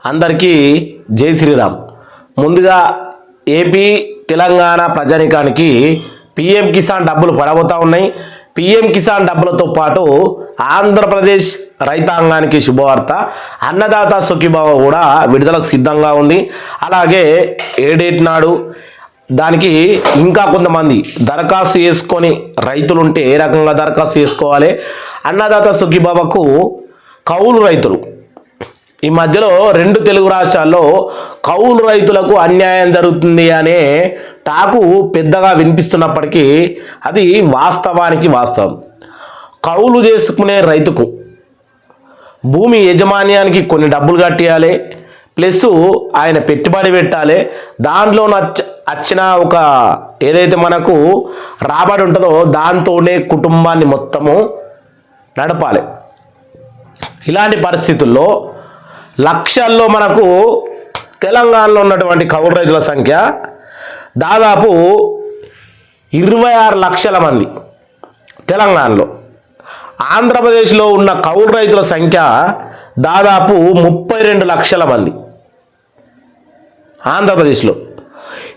అందరికీ జై శ్రీరామ్. ముందుగా ఏపీ తెలంగాణ ప్రజానికానికి పీఎం కిసాన్ డబ్బులు పడబోతా ఉన్నాయి. పీఎం కిసాన్ డబ్బులతో పాటు ఆంధ్రప్రదేశ్ రైతాంగానికి శుభవార్త, అన్నదాత సుఖీభవ కూడా విడుదలకు సిద్ధంగా ఉంది. అలాగే ఏ డేట్ నాడు దానికి ఇంకా కొంతమంది దరఖాస్తు చేసుకొని రైతులు ఉంటే ఏ రకంగా దరఖాస్తు చేసుకోవాలి, అన్నదాత సుఖీభవకు కౌలు రైతులు ఈ మధ్యలో రెండు తెలుగు రాష్ట్రాల్లో కౌలు రైతులకు అన్యాయం జరుగుతుంది అనే టాకు పెద్దగా వినిపిస్తున్నప్పటికీ అది వాస్తవానికి వాస్తవం. కౌలు చేసుకునే రైతుకు భూమి యజమాన్యానికి కొన్ని డబ్బులు కట్టియాలి, ప్లస్ ఆయన పెట్టుబడి పెట్టాలి. దాంట్లో వచ్చిన ఒక ఏదైతే మనకు రాబడి ఉంటుందో దాంతోనే కుటుంబాన్ని మొత్తము నడపాలి. ఇలాంటి పరిస్థితుల్లో లక్షల్లో మనకు తెలంగాణలో ఉన్నటువంటి కౌలు రైతుల సంఖ్య దాదాపు 26 లక్షల మంది. తెలంగాణలో, ఆంధ్రప్రదేశ్లో ఉన్న కౌలు రైతుల సంఖ్య దాదాపు 32 లక్షల మంది. ఆంధ్రప్రదేశ్లో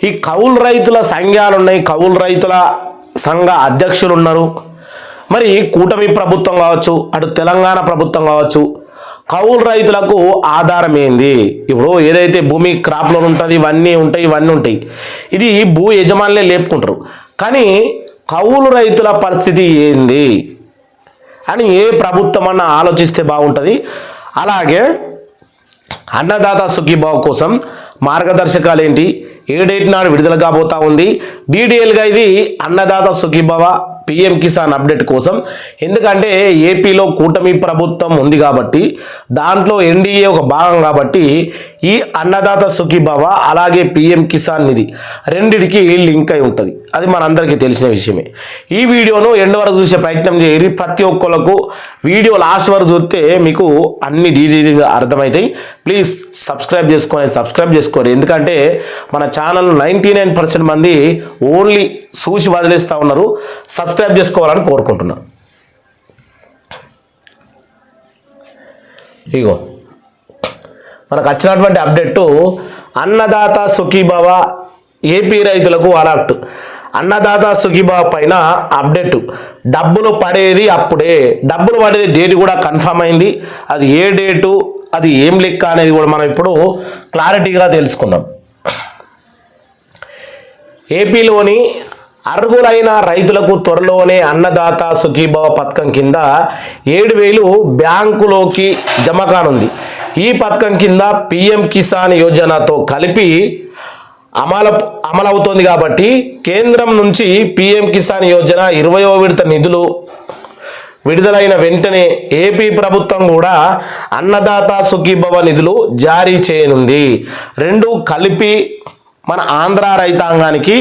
ఈ కౌలు రైతుల సంఘాలు ఉన్నాయి, కౌలు రైతుల సంఘ అధ్యక్షులు ఉన్నారు. మరి కూటమి ప్రభుత్వం కావచ్చు, అటు తెలంగాణ ప్రభుత్వం కావచ్చు, కౌలు రైతులకు ఆధారం ఏంది? ఇప్పుడు ఏదైతే భూమి క్రాప్లో ఉంటుంది ఇవన్నీ ఉంటాయి. ఇది భూ యజమానులే లేపుకుంటారు. కానీ కౌలు రైతుల పరిస్థితి ఏంది అని ఏ ప్రభుత్వం అన్నా ఆలోచిస్తే బాగుంటుంది. అలాగే అన్నదాత సుఖీభవ కోసం మార్గదర్శకాలు ఏంటి, ఏ డేట్ నాడు విడుదల కాబోతా ఉంది, డీటెయిల్గా ఇది అన్నదాత సుఖీభవ పీఎం కిసాన్ అప్డేట్ కోసం. ఎందుకంటే ఏపీలో కూటమి ప్రభుత్వం ఉంది కాబట్టి, దాంట్లో ఎన్డీఏ ఒక భాగం కాబట్టి ఈ అన్నదాత సుఖీభవ అలాగే పీఎం కిసాన్ నిధి రెండిటికి లింక్ అయి ఉంటుంది. అది మనందరికీ తెలిసిన విషయమే. ఈ వీడియోను ఎండ్ వరకు చూసే ప్రయత్నం చేయరు. ప్రతి ఒక్కరికి వీడియో లాస్ట్ వరకు చూస్తే మీకు అన్ని డీటెయిల్గా అర్థమవుతాయి. ప్లీజ్ సబ్స్క్రైబ్ చేసుకోండి. ఎందుకంటే మన ఛానల్ 99% మంది ఓన్లీ చూసి వదిలేస్తూ ఉన్నారు. సబ్స్క్రైబ్ చేసుకోవాలని కోరుకుంటున్నాను. ఇగో మనకు వచ్చినటువంటి అప్డేట్, అన్నదాత సుఖీభవ ఏపీ రైతులకు అలర్ట్. అన్నదాత సుఖీభవ పైన అప్డేట్. డబ్బులు పడేది అప్పుడే, డబ్బులు పడేది డేట్ కూడా కన్ఫర్మ్ అయింది. అది ఏ డేటు, అది ఏం లెక్క అనేది కూడా మనం ఇప్పుడు క్లారిటీగా తెలుసుకుందాం. ఏపీలోని అర్హులైన రైతులకు త్వరలోనే అన్నదాత సుఖీభవ పథకం కింద 7,000 బ్యాంకులోకి జమ కానుంది. ఈ పథకం కింద పీఎం కిసాన్ యోజనతో కలిపి అమలవుతోంది కాబట్టి కేంద్రం నుంచి పీఎం కిసాన్ యోజన 20వ విడత నిధులు విడుదలైన వెంటనే ఏపీ ప్రభుత్వం కూడా అన్నదాత సుఖీభవ నిధులు జారీ చేయనుంది. రెండు కలిపి మన ఆంధ్ర రైతాంగానికి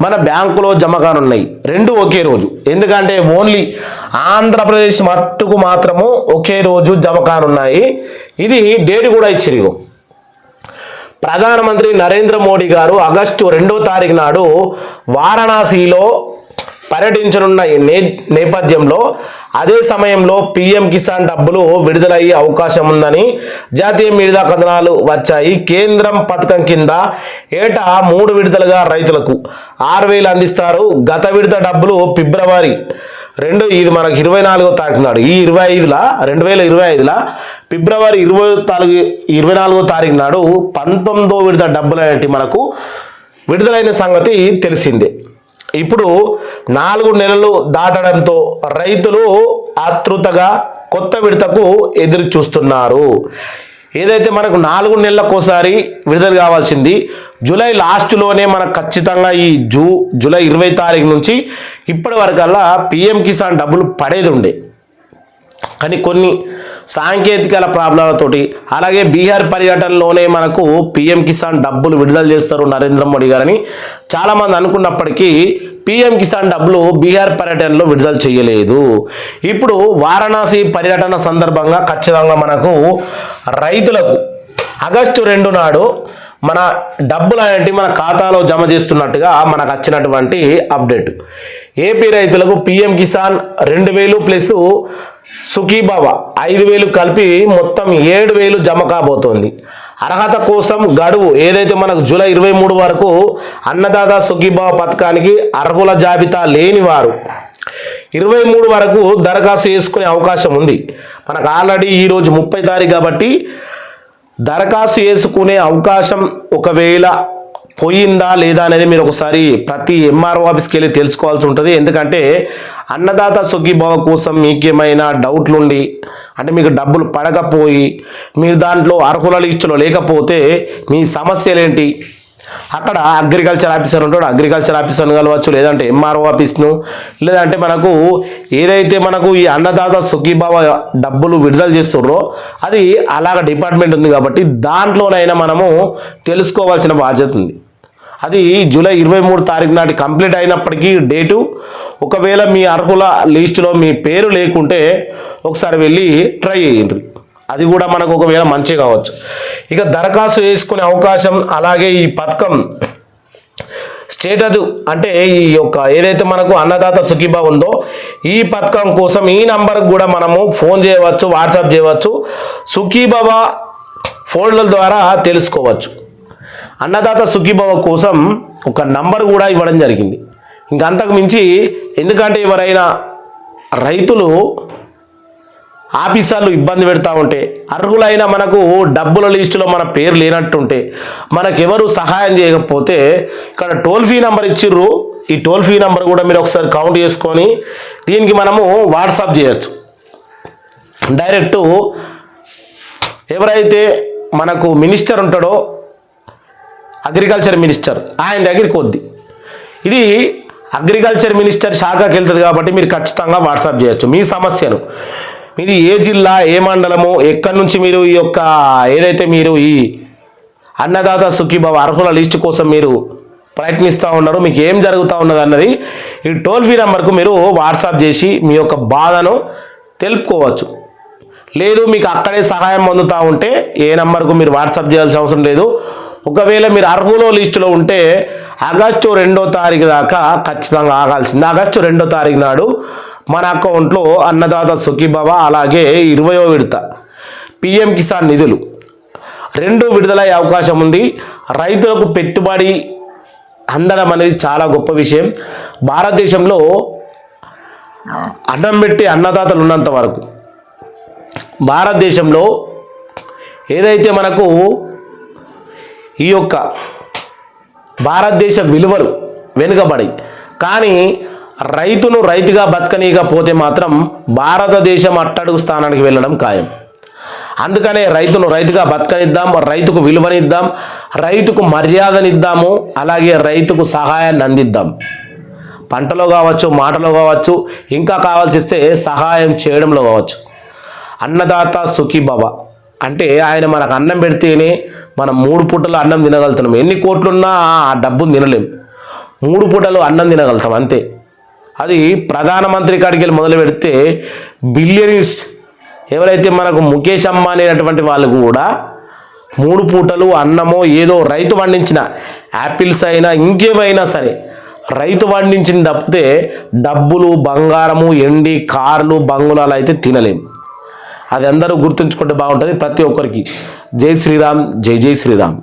మన బ్యాంకులో జమ కానున్నాయి. రెండు ఒకే రోజు. ఎందుకంటే ఓన్లీ ఆంధ్రప్రదేశ్ మట్టుకు మాత్రము ఒకే రోజు జమ కానున్నాయి. ఇది డేట్ కూడా ఇచ్చారు. ప్రధానమంత్రి నరేంద్ర మోడీ గారు ఆగస్టు 2వ తారీఖు నాడు వారణాసిలో పర్యటించనున్న నేపథ్యంలో అదే సమయంలో పీఎం కిసాన్ డబ్బులు విడుదలయ్యే అవకాశం ఉందని జాతీయ మీడియా కథనాలు వచ్చాయి. కేంద్రం పథకం కింద ఏటా 3 విడతలుగా రైతులకు 6,000 అందిస్తారు. గత విడత డబ్బులు ఫిబ్రవరి 2, ఇది మనకు 24వ తారీఖు నాడు, ఈ 2025 ఫిబ్రవరి 24వ తారీఖు నాడు 19వ విడత డబ్బులు అనేవి మనకు విడుదలైన సంగతి తెలిసిందే. ఇప్పుడు 4 నెలలు దాటడంతో రైతులు ఆతృతగా కొత్త విడతకు ఎదురు చూస్తున్నారు. ఏదైతే మనకు 4 నెలలకోసారి విడుదల కావాల్సింది జూలై లాస్ట్లోనే మనకు ఖచ్చితంగా ఈ జూలై 20 తారీఖు నుంచి ఇప్పటి వరకల్లా పీఎం కిసాన్ డబ్బులు పడేది ఉండే. కానీ కొన్ని సాంకేతికల ప్రాబ్లంలతోటి, అలాగే బీహార్ పర్యటనలోనే మనకు పీఎం కిసాన్ డబ్బులు విడుదల చేస్తారు నరేంద్ర మోడీ గారని చాలామంది అనుకున్నప్పటికీ పీఎం కిసాన్ డబ్బులు బీహార్ పర్యటనలో విడుదల చేయలేదు. ఇప్పుడు వారణాసి పర్యటన సందర్భంగా ఖచ్చితంగా మనకు రైతులకు ఆగస్టు 2 నాడు మన డబ్బులు అనేవి మన ఖాతాలో జమ చేస్తున్నట్టుగా మనకు వచ్చినటువంటి అప్డేట్. ఏపీ రైతులకు పీఎం కిసాన్ 2,000 ప్లస్ సుఖీభవ 5,000 కలిపి మొత్తం 7,000 జమ కాబోతోంది. అర్హత కోసం గడువు ఏదైతే మనకు జూలై 23 వరకు అన్నదాత సుఖీభావ పథకానికి అర్హుల జాబితా లేని వారు 23 వరకు దరఖాస్తు చేసుకునే అవకాశం ఉంది. మనకు ఆల్రెడీ ఈరోజు 30 తారీఖు కాబట్టి దరఖాస్తు చేసుకునే అవకాశం ఒకవేళ పోయిందా లేదా అనేది మీరు ఒకసారి ప్రతి ఎంఆర్ఓ ఆఫీస్కి వెళ్ళి తెలుసుకోవాల్సి ఉంటుంది. ఎందుకంటే అన్నదాత సుఖీభావ కోసం మీకు ఏమైనా డౌట్లు ఉండి అంటే మీకు డబ్బులు పడకపోయి మీరు దాంట్లో అర్హుల లిస్టులో లేకపోతే మీ సమస్యలు ఏంటి, అక్కడ అగ్రికల్చర్ ఆఫీసర్ ఉంటాడు, అగ్రికల్చర్ ఆఫీసర్ను కలవచ్చు, లేదంటే ఎంఆర్ఓ ఆఫీస్ను, లేదంటే మనకు ఏదైతే మనకు ఈ అన్నదాత సుఖీభావ డబ్బులు విడుదల చేస్తున్నారో అది అలాగ డిపార్ట్మెంట్ ఉంది కాబట్టి దాంట్లోనైనా మనము తెలుసుకోవాల్సిన బాధ్యత ఉంది. అది జూలై 23 తారీఖు నాటి కంప్లీట్ అయినప్పటికీ డేటు ఒకవేళ మీ అర్హుల లిస్టులో మీ పేరు లేకుంటే ఒకసారి వెళ్ళి ట్రై చేయండి, అది కూడా మనకు ఒకవేళ మంచి కావచ్చు. ఇక దరఖాస్తు చేసుకునే అవకాశం అలాగే ఈ పథకం స్టేటస్ అంటే ఈ యొక్క ఏదైతే మనకు అన్నదాత సుఖీభావ ఉందో ఈ పథకం కోసం ఈ నంబర్కి కూడా మనము ఫోన్ చేయవచ్చు, వాట్సాప్ చేయవచ్చు, సుఖీభావ ఫోన్ల ద్వారా తెలుసుకోవచ్చు. అన్నదాత సుఖీభావ కోసం ఒక నంబర్ కూడా ఇవ్వడం జరిగింది. ఇంకంతకు మించి ఎందుకంటే ఎవరైనా రైతులు ఆఫీసర్లు ఇబ్బంది పెడతా ఉంటే అర్హులైన మనకు డబ్బుల లిస్టులో మన పేరు లేనట్టుంటే మనకెవరు సహాయం చేయకపోతే ఇక్కడ టోల్ ఫ్రీ నెంబర్ ఇచ్చిర్రు, ఈ టోల్ ఫ్రీ నెంబర్ కూడా మీరు ఒకసారి కౌంట్ చేసుకొని దీనికి మనము వాట్సాప్ చేయొచ్చు. డైరెక్టు ఎవరైతే మనకు మినిస్టర్ ఉంటాడో అగ్రికల్చర్ మినిస్టర్ ఆయన దగ్గరికి వద్ది, ఇది అగ్రికల్చర్ మినిస్టర్ శాఖకి వెళ్తుంది కాబట్టి మీరు ఖచ్చితంగా వాట్సాప్ చేయొచ్చు మీ సమస్యను. మీది ఏ జిల్లా, ఏ మండలము, ఎక్కడి నుంచి మీరు ఈ యొక్క ఏదైతే మీరు ఈ అన్నదాత సుఖీభావ అర్హుల లిస్టు కోసం మీరు ప్రయత్నిస్తూ ఉన్నారో మీకు ఏం జరుగుతూ ఉన్నది అన్నది ఈ టోల్ ఫ్రీ నెంబర్కు మీరు వాట్సాప్ చేసి మీ యొక్క బాధను తెలుపుకోవచ్చు. లేదు మీకు అక్కడే సహాయం పొందుతూ ఉంటే ఏ నెంబర్కు మీరు వాట్సాప్ చేయాల్సిన అవసరం లేదు. ఒకవేళ మీరు అర్హుల లిస్టులో ఉంటే ఆగస్టు 2వ తారీఖు దాకా ఖచ్చితంగా ఆగాల్సింది. ఆగస్టు 2వ తారీఖు నాడు మన అకౌంట్లో అన్నదాత సుఖీభావ అలాగే 20వ విడత పిఎం కిసాన్ నిధులు 2 విడుదలయ్యే అవకాశం ఉంది. రైతులకు పెట్టుబడి అందడం అనేది చాలా గొప్ప విషయం. భారతదేశంలో అన్నం పెట్టి అన్నదాతలు ఉన్నంత వరకు భారతదేశంలో ఏదైతే మనకు ఈ యొక్క భారతదేశ విలువలు వెనుకబడి కానీ రైతును రైతుగా బతకనీయకపోతే మాత్రం భారతదేశం అట్టడుగు స్థానానికి వెళ్ళడం ఖాయం. అందుకనే రైతును రైతుగా బతకనిద్దాం, రైతుకు విలువనిద్దాం, రైతుకు మర్యాదనిద్దాము, అలాగే రైతుకు సహాయాన్ని అందిద్దాం. పంటలో కావచ్చు, మాటలో కావచ్చు, ఇంకా కావాల్సిస్తే సహాయం చేయడంలో కావచ్చు. అన్నదాత సుఖీభవ అంటే ఆయన మనకు అన్నం పెడితేనే మనం 3 పూటలు అన్నం తినగలుగుతున్నాం. ఎన్ని కోట్లున్నా ఆ డబ్బును తినలేం, 3 పూటలు అన్నం తినగలుగుతాం అంతే. అది ప్రధానమంత్రి కాడికి వెళ్ళి మొదలు పెడితే బిలియనీర్స్ ఎవరైతే మనకు ముఖేష్ అంబానీ అనేటువంటి వాళ్ళు కూడా 3 పూటలు అన్నమో ఏదో రైతు పండించిన యాపిల్స్ అయినా ఇంకేమైనా సరే రైతు పండించిన తప్పితే డబ్బులు, బంగారము, ఎండి, కార్లు, బంగుళాలు అయితే తినలేం. అది అందరూ గుర్తుంచుకుంటే బాగుంటుంది ప్రతి ఒక్కరికి. జై శ్రీరామ్, జై జై శ్రీరామ్.